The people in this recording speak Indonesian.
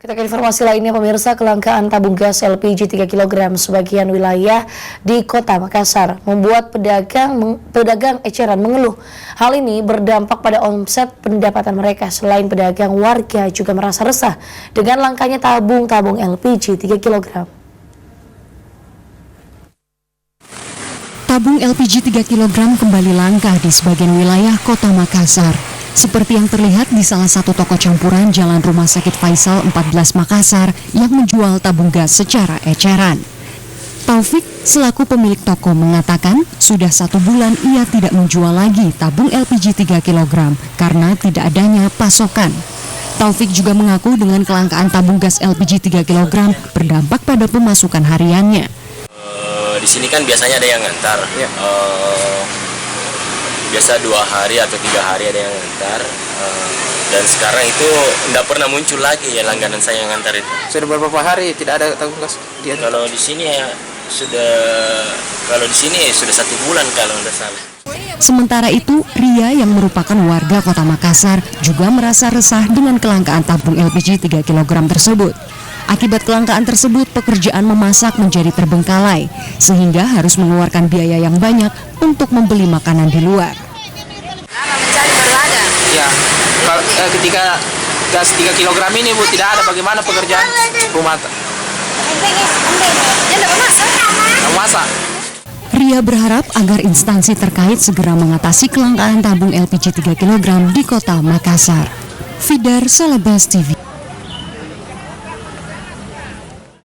Kita ke informasi lainnya, pemirsa. Kelangkaan tabung gas LPG 3 kg sebagian wilayah di Kota Makassar membuat pedagang eceran mengeluh. Hal ini berdampak pada omset pendapatan mereka. Selain pedagang, warga juga merasa resah dengan langkanya tabung LPG 3 kg. Tabung LPG 3 kg kembali langka di sebagian wilayah Kota Makassar. Seperti yang terlihat di salah satu toko campuran Jalan Rumah Sakit Faisal 14 Makassar yang menjual tabung gas secara eceran. Taufik selaku pemilik toko mengatakan sudah 1 bulan ia tidak menjual lagi tabung LPG 3 kg karena tidak adanya pasokan. Taufik juga mengaku dengan kelangkaan tabung gas LPG 3 kg berdampak pada pemasukan hariannya. Di sini kan biasanya ada yang ngantar. Ya. Biasa 2 hari atau 3 hari ada yang ngantar, dan sekarang itu tidak pernah muncul lagi ya langganan saya yang ngantar itu. Sudah beberapa hari tidak ada tabung gas. Kalau di sini ya sudah 1 bulan kalau tidak salah. Sementara itu, Ria yang merupakan warga Kota Makassar juga merasa resah dengan kelangkaan tabung LPG 3 kg tersebut. Akibat kelangkaan tersebut, pekerjaan memasak menjadi terbengkalai, sehingga harus mengeluarkan biaya yang banyak untuk membeli makanan di luar. Mencari baru ada. Ya, ketika gas 3 kg ini Bu tidak ada, bagaimana pekerjaan rumah? Dia tidak masak. Ria berharap agar instansi terkait segera mengatasi kelangkaan tabung LPG 3 kg di Kota Makassar. Fidar, Salabas TV.